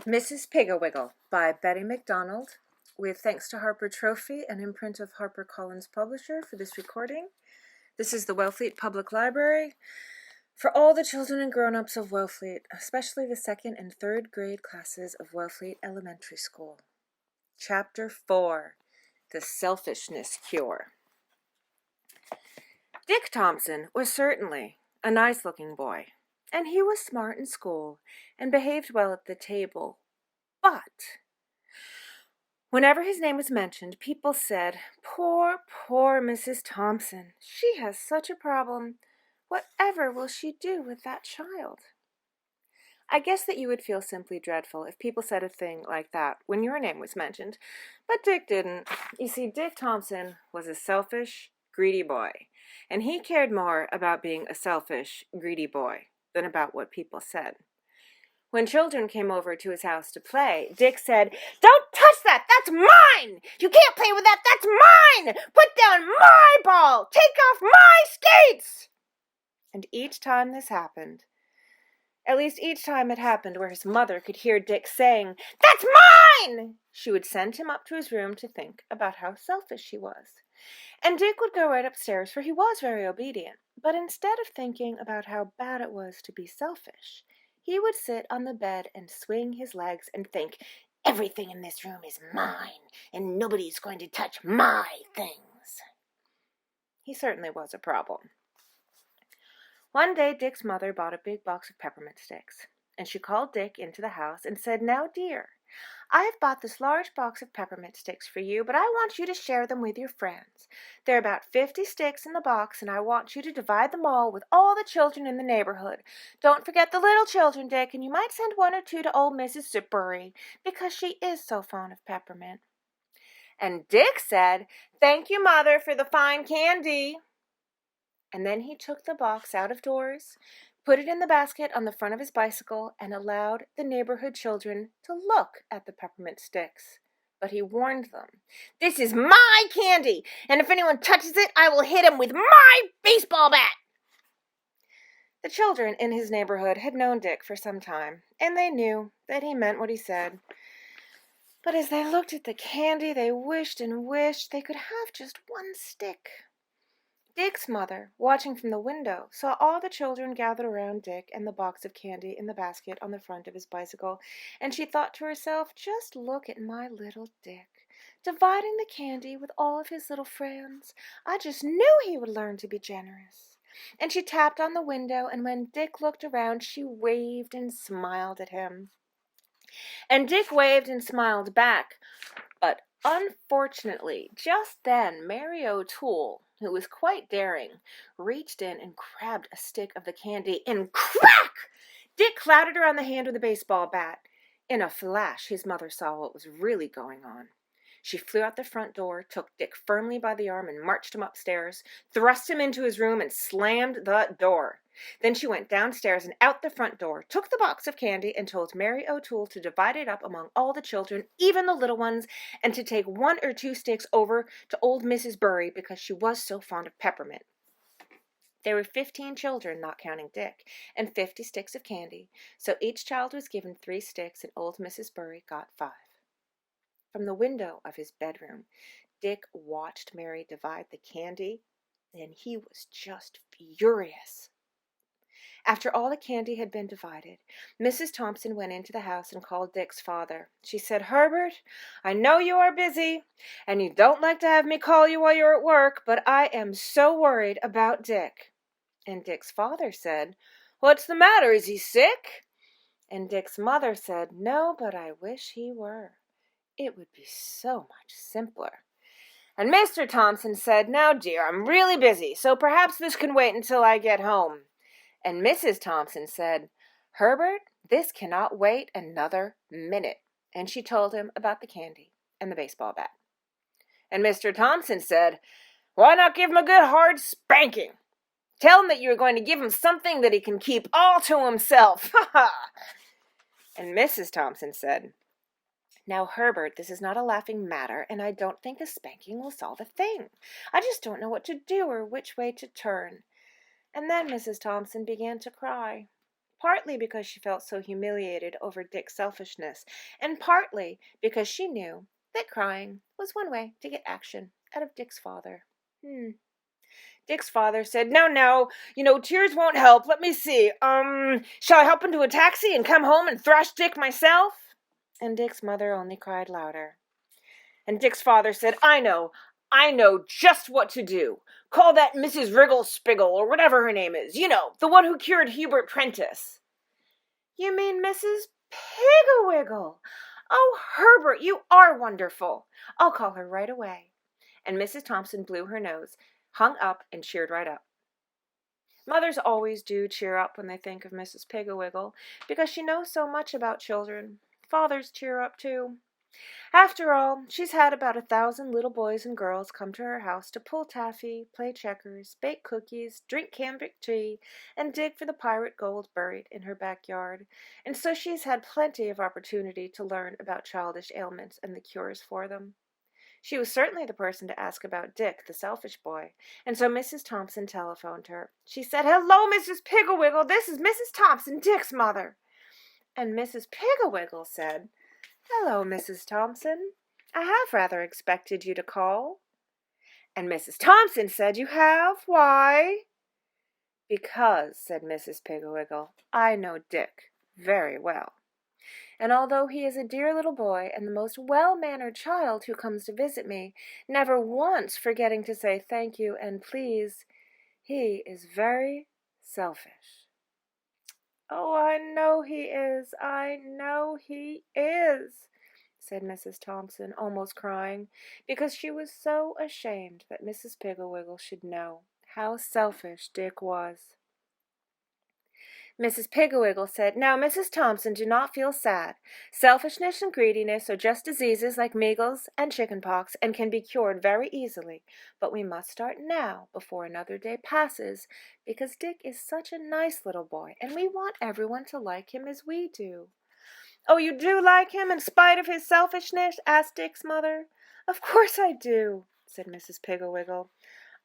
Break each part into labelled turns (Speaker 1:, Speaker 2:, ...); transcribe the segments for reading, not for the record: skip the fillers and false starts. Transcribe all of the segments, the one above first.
Speaker 1: Mrs. Piggle-Wiggle by Betty MacDonald, with thanks to Harper Trophy, an imprint of HarperCollins publisher, for this recording. This is the Wellfleet Public Library for all the children and grown-ups of Wellfleet, especially the 2nd and 3rd grade classes of Wellfleet Elementary School. Chapter 4, The Selfishness Cure. Dick Thompson was certainly a nice-looking boy, and he was smart in school and behaved well at the table. But whenever his name was mentioned, people said, poor Mrs. Thompson. She has such a problem. Whatever will she do with that child? I guess that you would feel simply dreadful if people said a thing like that when your name was mentioned, but Dick didn't. You see, Dick Thompson was a selfish, greedy boy, and he cared more about being a selfish, greedy boy than about what people said. When children came over to his house to play, Dick said, "Don't touch that! That's mine! You can't play with that! That's mine! Put down my ball! Take off my skates!" And each time this happened, at least each time it happened where his mother could hear Dick saying, "That's mine!" she would send him up to his room to think about how selfish he was. And Dick would go right upstairs, for he was very obedient. But instead of thinking about how bad it was to be selfish, he would sit on the bed and swing his legs and think, "Everything in this room is mine, and nobody's going to touch my things." He certainly was a problem. One day, Dick's mother bought a big box of peppermint sticks, and she called Dick into the house and said, "Now, dear, I have bought this large box of peppermint sticks for you, but I want you to share them with your friends. There are about 50 sticks in the box, and I want you to divide them all with all the children in the neighborhood. Don't forget the little children, Dick, and you might send 1 or 2 to old Mrs. Zippery, because she is so fond of peppermint." And Dick said, "Thank you, Mother, for the fine candy." And then he took the box out of doors, put it in the basket on the front of his bicycle, and allowed the neighborhood children to look at the peppermint sticks. But he warned them, "This is my candy, and if anyone touches it, I will hit him with my baseball bat." The children in his neighborhood had known Dick for some time, and they knew that he meant what he said. But as they looked at the candy, they wished and wished they could have just 1 stick. Dick's mother, watching from the window, saw all the children gathered around Dick and the box of candy in the basket on the front of his bicycle, and she thought to herself, "Just look at my little Dick, dividing the candy with all of his little friends. I just knew he would learn to be generous." And she tapped on the window, and when Dick looked around, she waved and smiled at him. And Dick waved and smiled back, but unfortunately, just then Mary O'Toole, who was quite daring, reached in and grabbed a stick of the candy, and crack! Dick clattered her on the hand with a baseball bat. In a flash, his mother saw what was really going on. She flew out the front door, took Dick firmly by the arm and marched him upstairs, thrust him into his room and slammed the door. Then she went downstairs and out the front door, took the box of candy, and told Mary O'Toole to divide it up among all the children, even the little ones, and to take 1 or 2 sticks over to old Mrs. Bury because she was so fond of peppermint. There were 15 children, not counting Dick, and 50 sticks of candy, so each child was given 3 sticks, and old Mrs. Bury got 5. From the window of his bedroom, Dick watched Mary divide the candy, and he was just furious. After all the candy had been divided, Mrs. Thompson went into the house and called Dick's father. She said, "Herbert, I know you are busy, and you don't like to have me call you while you're at work, but I am so worried about Dick." And Dick's father said, "What's the matter? Is he sick?" And Dick's mother said, "No, but I wish he were. It would be so much simpler." And Mr. Thompson said, "Now, dear, I'm really busy, so perhaps this can wait until I get home." And Mrs. Thompson said, "Herbert, this cannot wait another minute." And she told him about the candy and the baseball bat. And Mr. Thompson said, "Why not give him a good hard spanking? Tell him that you are going to give him something that he can keep all to himself." Ha ha! And Mrs. Thompson said, "Now, Herbert, this is not a laughing matter, and I don't think a spanking will solve a thing. I just don't know what to do or which way to turn." And then Mrs. Thompson began to cry. partly because she felt so humiliated over Dick's selfishness, and partly because she knew that crying was one way to get action out of Dick's father. Dick's father said, No, tears won't help. Let me see. Shall I hop into a taxi and come home and thrash Dick myself? And Dick's mother only cried louder. And Dick's father said, I know just what to do. Call that Mrs. Wriggle-Spiggle, or whatever her name is. The one who cured Hubert Prentice. You mean Mrs. Piggle-Wiggle? Oh, Herbert, you are wonderful. I'll call her right away. And Mrs. Thompson blew her nose, hung up, and cheered right up. Mothers always do cheer up when they think of Mrs. Piggle-Wiggle, because she knows so much about children. Fathers cheer up too. After all, she's had about 1,000 little boys and girls come to her house to pull taffy, play checkers, bake cookies, drink cambric tea, and dig for the pirate gold buried in her backyard, and so she's had plenty of opportunity to learn about childish ailments and the cures for them. She was certainly the person to ask about Dick, the selfish boy, and so Mrs. Thompson telephoned her. She said, Hello, Mrs. Piggle-Wiggle, this is Mrs. Thompson, Dick's mother. And Mrs. Piggle-Wiggle said, Hello, Mrs. Thompson. I have rather expected you to call. And Mrs. Thompson said, You have? Why? Because, said Mrs. Piggle-Wiggle, I know Dick very well. And although he is a dear little boy and the most well-mannered child who comes to visit me, never once forgetting to say thank you and please, he is very selfish. Oh, I know he is, said Mrs. Thompson, almost crying, because she was so ashamed that Mrs. Piggle-Wiggle should know how selfish Dick was. Mrs. Piggle-Wiggle said, Now, Mrs. Thompson, do not feel sad. Selfishness and greediness are just diseases like measles and chickenpox and can be cured very easily. But we must start now, before another day passes, because Dick is such a nice little boy, and we want everyone to like him as we do. Oh, you do like him in spite of his selfishness? Asked Dick's mother. Of course I do, said Mrs. Piggle-Wiggle.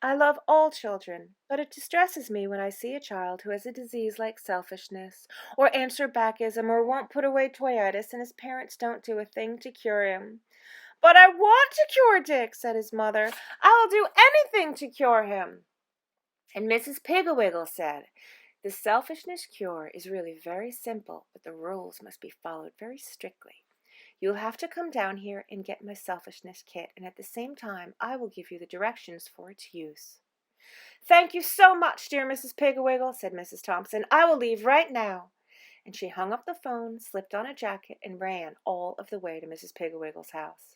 Speaker 1: I love all children, but it distresses me when I see a child who has a disease like selfishness, or answer-backism, or won't put away toyitis, and his parents don't do a thing to cure him. But I want to cure Dick, said his mother. I'll do anything to cure him. And Mrs. Piggle-Wiggle said, The selfishness cure is really very simple, but the rules must be followed very strictly. You'll have to come down here and get my selfishness kit, and at the same time I will give you the directions for its use. Thank you so much, dear Mrs. Piggle-Wiggle, said Mrs. Thompson. I will leave right now. And she hung up the phone, slipped on a jacket, and ran all of the way to Mrs. Piggle-Wiggle's house.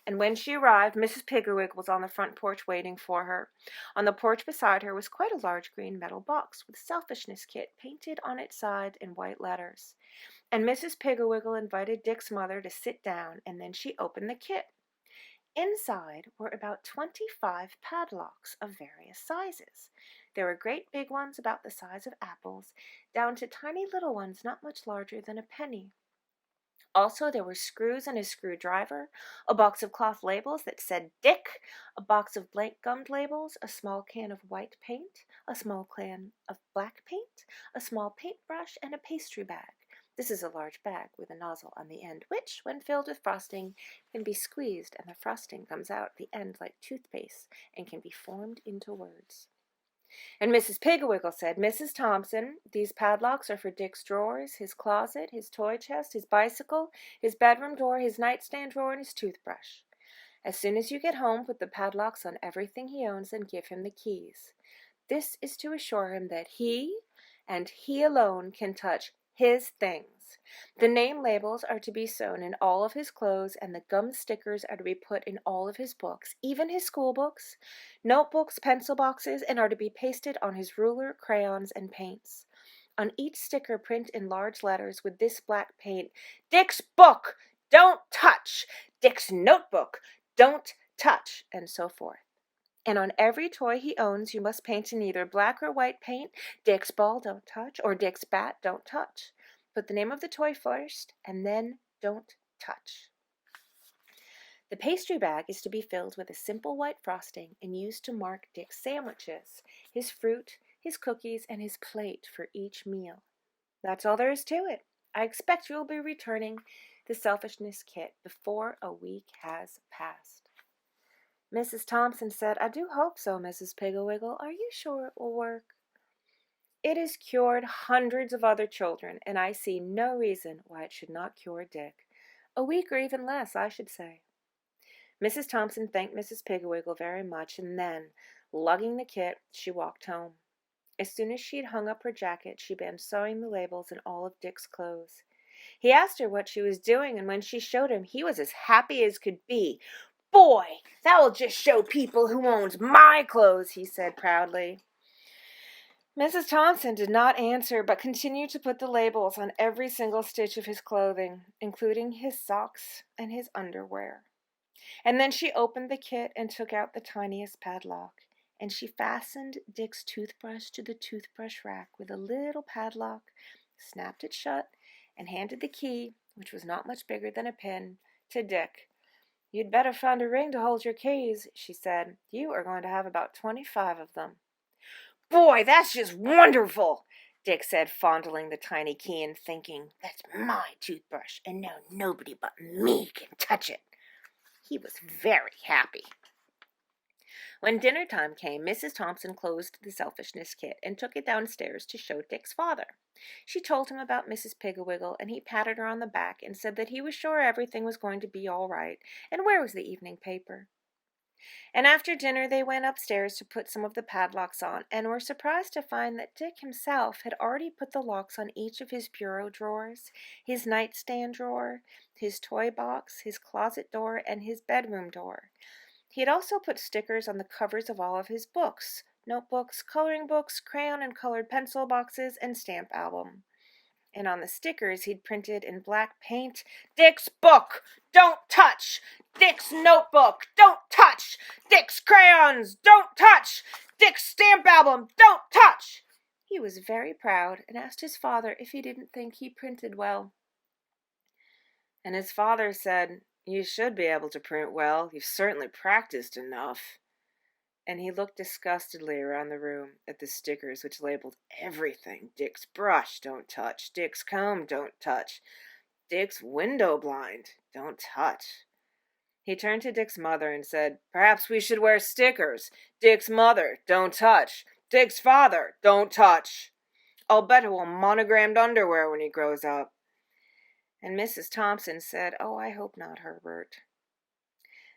Speaker 1: And when she arrived, Mrs. Piggle-Wiggle was on the front porch waiting for her. On the porch beside her was quite a large green metal box with Selfishness Kit painted on its side in white letters. And Mrs. Piggle-Wiggle invited Dick's mother to sit down, and then she opened the kit. Inside were about 25 padlocks of various sizes. There were great big ones about the size of apples, down to tiny little ones not much larger than a penny. Also, there were screws and a screwdriver, a box of cloth labels that said Dick, a box of blank gummed labels, a small can of white paint, a small can of black paint, a small paintbrush, and a pastry bag. This is a large bag with a nozzle on the end, which, when filled with frosting, can be squeezed and the frosting comes out at the end like toothpaste and can be formed into words. And Mrs. Piggle-Wiggle said, Mrs. Thompson, these padlocks are for Dick's drawers, his closet, his toy chest, his bicycle, his bedroom door, his nightstand drawer, and his toothbrush. As soon as you get home, put the padlocks on everything he owns and give him the keys. This is to assure him that he, and he alone, can touch his things. The name labels are to be sewn in all of his clothes, and the gum stickers are to be put in all of his books, even his school books, notebooks, pencil boxes, and are to be pasted on his ruler, crayons, and paints. On each sticker, print in large letters with this black paint, Dick's book, don't touch, Dick's notebook, don't touch, and so forth. And on every toy he owns, you must paint in either black or white paint, Dick's ball, don't touch, or Dick's bat, don't touch. Put the name of the toy first, and then don't touch. The pastry bag is to be filled with a simple white frosting and used to mark Dick's sandwiches, his fruit, his cookies, and his plate for each meal. That's all there is to it. I expect you will be returning the selfishness kit before a week has passed." Mrs. Thompson said, "I do hope so, Mrs. Piggle-Wiggle. Are you sure it will work?" "It has cured hundreds of other children, and I see no reason why it should not cure Dick. A week or even less, I should say." Mrs. Thompson thanked Mrs. Piggle-Wiggle very much, and then, lugging the kit, she walked home. As soon as she had hung up her jacket, she began sewing the labels in all of Dick's clothes. He asked her what she was doing, and when she showed him, he was as happy as could be. "Boy, that will just show people who owns my clothes," he said proudly. Mrs. Thompson did not answer, but continued to put the labels on every single stitch of his clothing, including his socks and his underwear. And then she opened the kit and took out the tiniest padlock, and she fastened Dick's toothbrush to the toothbrush rack with a little padlock, snapped it shut, and handed the key, which was not much bigger than a pin, to Dick. "You'd better find a ring to hold your keys," she said. "You are going to have about 25 of them." "Boy, that's just wonderful," Dick said, fondling the tiny key and thinking, "That's my toothbrush, and now nobody but me can touch it." He was very happy. When dinner time came, Mrs. Thompson closed the selfishness kit and took it downstairs to show Dick's father. She told him about Mrs. Piggle-Wiggle, and he patted her on the back and said that he was sure everything was going to be all right, and where was the evening paper? And after dinner they went upstairs to put some of the padlocks on, and were surprised to find that Dick himself had already put the locks on each of his bureau drawers, his nightstand drawer, his toy box, his closet door, and his bedroom door. He had also put stickers on the covers of all of his books, notebooks, coloring books, crayon and colored pencil boxes, and stamp album. And on the stickers he'd printed in black paint, "Dick's book, don't touch! Dick's notebook, don't touch! Dick's crayons, don't touch! Dick's stamp album, don't touch!" He was very proud and asked his father if he didn't think he printed well. And his father said, "You should be able to print well. You've certainly practiced enough." And he looked disgustedly around the room at the stickers which labeled everything. "Dick's brush, don't touch. Dick's comb, don't touch. Dick's window blind, don't touch." He turned to Dick's mother and said, "Perhaps we should wear stickers. Dick's mother, don't touch. Dick's father, don't touch. I'll bet he'll monogrammed underwear when he grows up." And Mrs. Thompson said, "Oh, I hope not, Herbert."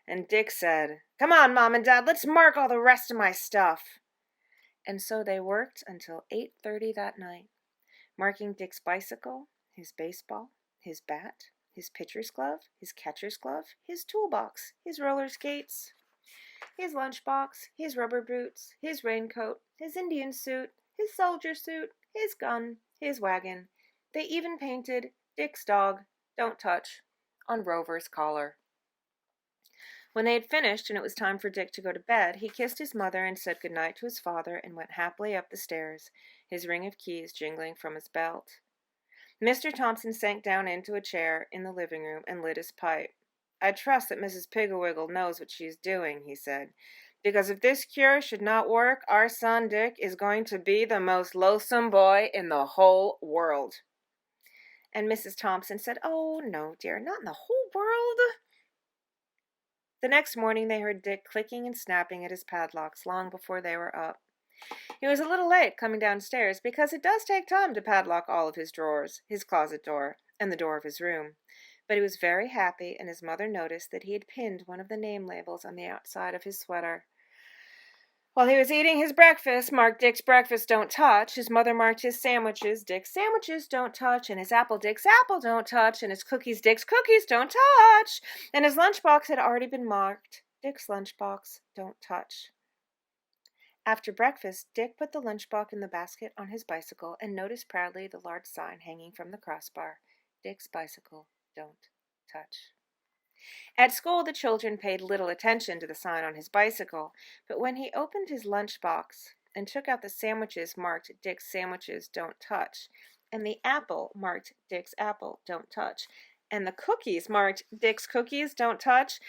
Speaker 1: And Dick said, "Come on, Mom and Dad, let's mark all the rest of my stuff." And so they worked until 8:30 that night, marking Dick's bicycle, his baseball, his bat, his pitcher's glove, his catcher's glove, his toolbox, his roller skates, his lunchbox, his rubber boots, his raincoat, his Indian suit, his soldier suit, his gun, his wagon. They even painted "Dick's dog, don't touch" on Rover's collar. When they had finished and it was time for Dick to go to bed, he kissed his mother and said good night to his father and went happily up the stairs, his ring of keys jingling from his belt. Mr. Thompson sank down into a chair in the living room and lit his pipe. "I trust that Mrs. Piggle-Wiggle knows what she is doing," he said, "because if this cure should not work, our son Dick is going to be the most loathsome boy in the whole world." And Mrs. Thompson said, "Oh, no, dear, not in the whole world." The next morning they heard Dick clicking and snapping at his padlocks long before they were up. He was a little late coming downstairs because it does take time to padlock all of his drawers, his closet door, and the door of his room. But he was very happy, and his mother noticed that he had pinned one of the name labels on the outside of his sweater. While he was eating his breakfast, marked "Dick's breakfast, don't touch," his mother marked his sandwiches, "Dick's sandwiches, don't touch," and his apple, "Dick's apple, don't touch," and his cookies, "Dick's cookies, don't touch," and his lunchbox had already been marked, "Dick's lunchbox, don't touch." After breakfast, Dick put the lunchbox in the basket on his bicycle and noticed proudly the large sign hanging from the crossbar, "Dick's bicycle, don't touch." At school, the children paid little attention to the sign on his bicycle, but when he opened his lunchbox and took out the sandwiches marked "Dick's sandwiches, don't touch," and the apple marked "Dick's apple, don't touch," and the cookies marked "Dick's cookies, don't touch,"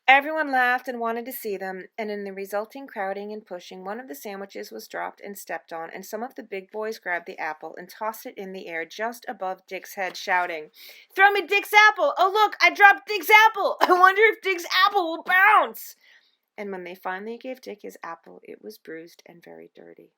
Speaker 1: Everyone laughed and wanted to see them, and in the resulting crowding and pushing, one of the sandwiches was dropped and stepped on, and some of the big boys grabbed the apple and tossed it in the air just above Dick's head, shouting, "Throw me Dick's apple! Oh, look, I dropped Dick's apple! I wonder if Dick's apple will bounce!" And when they finally gave Dick his apple, it was bruised and very dirty.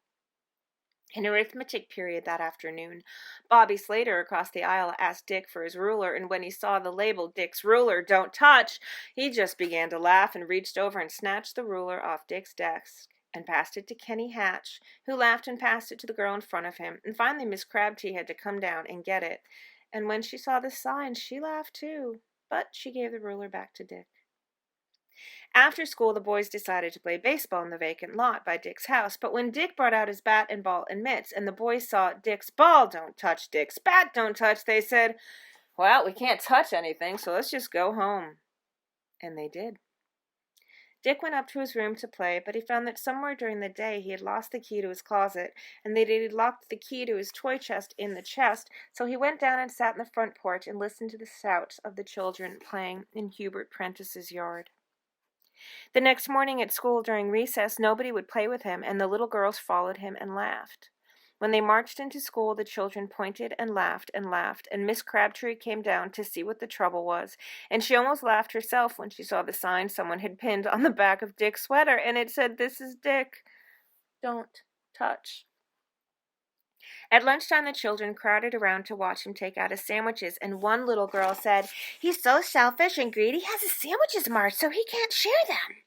Speaker 1: In arithmetic period that afternoon, Bobby Slater across the aisle asked Dick for his ruler, and when he saw the label, "Dick's Ruler, Don't Touch," he just began to laugh and reached over and snatched the ruler off Dick's desk and passed it to Kenny Hatch, who laughed and passed it to the girl in front of him, and finally Miss Crabtree had to come down and get it, and when she saw the sign, she laughed too, but she gave the ruler back to Dick. After school, the boys decided to play baseball in the vacant lot by Dick's house, but when Dick brought out his bat and ball and mitts, and the boys saw Dick's ball don't touch, Dick's bat don't touch, they said, "Well, we can't touch anything, so let's just go home." And they did. Dick went up to his room to play, but he found that somewhere during the day he had lost the key to his closet, and that he had locked the key to his toy chest in the chest, so he went down and sat in the front porch and listened to the shouts of the children playing in Hubert Prentice's yard. The next morning at school during recess, nobody would play with him, and the little girls followed him and laughed. When they marched into school, the children pointed and laughed, and Miss Crabtree came down to see what the trouble was, and she almost laughed herself when she saw the sign someone had pinned on the back of Dick's sweater, and it said, "This is Dick. Don't touch." At lunchtime, the children crowded around to watch him take out his sandwiches, and one little girl said, "He's so selfish and greedy, he has his sandwiches marked so he can't share them."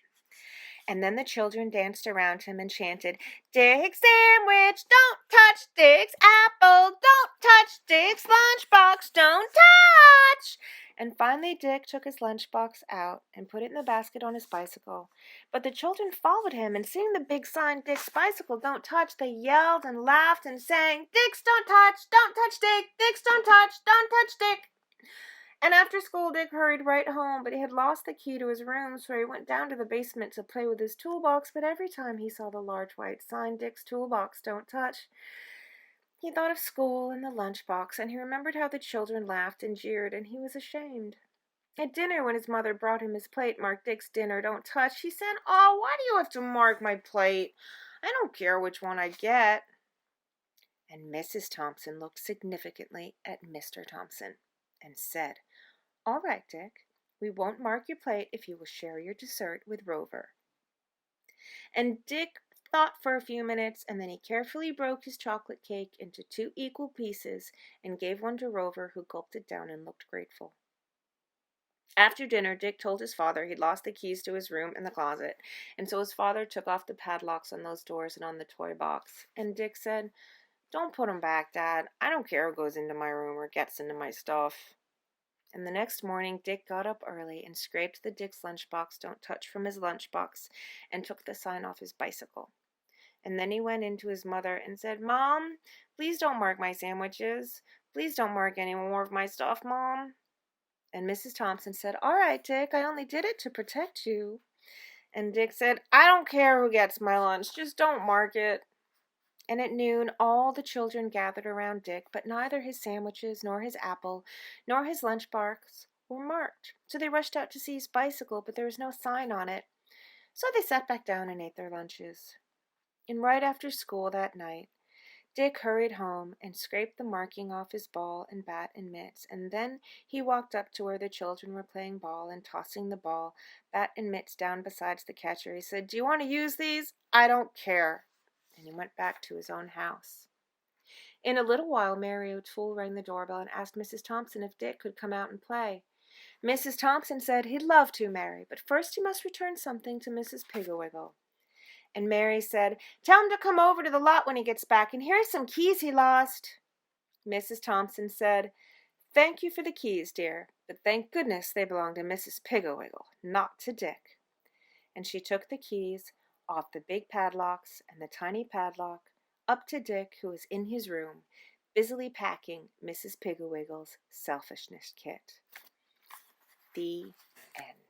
Speaker 1: And then the children danced around him and chanted, "Dick's sandwich, don't touch Dick's apple, don't touch Dick's lunchbox, don't touch." And finally Dick took his lunchbox out and put it in the basket on his bicycle. But the children followed him, and seeing the big sign, "Dick's bicycle, don't touch," they yelled and laughed and sang, "Dick's don't touch Dick, Dick's don't touch Dick." And after school, Dick hurried right home, but he had lost the key to his room, so he went down to the basement to play with his toolbox, but every time he saw the large white sign, "Dick's toolbox, don't touch," he thought of school and the lunchbox, and he remembered how the children laughed and jeered, and he was ashamed. At dinner, when his mother brought him his plate marked "Dick's dinner, don't touch," he said, "Oh, why do you have to mark my plate? I don't care which one I get." And Mrs. Thompson looked significantly at Mr. Thompson and said, "All right, Dick, we won't mark your plate if you will share your dessert with Rover." And Dick thought for a few minutes, and then he carefully broke his chocolate cake into 2 equal pieces and gave one to Rover, who gulped it down and looked grateful. After dinner, Dick told his father he'd lost the keys to his room and the closet, and so his father took off the padlocks on those doors and on the toy box. And Dick said, "Don't put 'em back, Dad. I don't care who goes into my room or gets into my stuff." And the next morning, Dick got up early and scraped the Dick's lunchbox don't touch from his lunchbox and took the sign off his bicycle. And then he went in to his mother and said, "Mom, please don't mark my sandwiches. Please don't mark any more of my stuff, Mom." And Mrs. Thompson said, "All right, Dick, I only did it to protect you." And Dick said, "I don't care who gets my lunch, just don't mark it." And at noon, all the children gathered around Dick, but neither his sandwiches, nor his apple, nor his lunchbox were marked. So they rushed out to see his bicycle, but there was no sign on it. So they sat back down and ate their lunches. And right after school that night, Dick hurried home and scraped the marking off his ball and bat and mitts, and then he walked up to where the children were playing ball and tossing the ball, bat, and mitts down beside the catcher. He said, "Do you want to use these? I don't care." And he went back to his own house. In a little while, Mary O'Toole rang the doorbell and asked Mrs. Thompson if Dick could come out and play. Mrs. Thompson said he'd love to, Mary, but first he must return something to Mrs. Piggle-Wiggle. And Mary said, "Tell him to come over to the lot when he gets back, and here's some keys he lost." Mrs. Thompson said, "Thank you for the keys, dear, but thank goodness they belong to Mrs. Piggle-Wiggle, not to Dick." And she took the keys off the big padlocks and the tiny padlock up to Dick, who was in his room, busily packing Mrs. Piggle-Wiggle's selfishness kit. The end.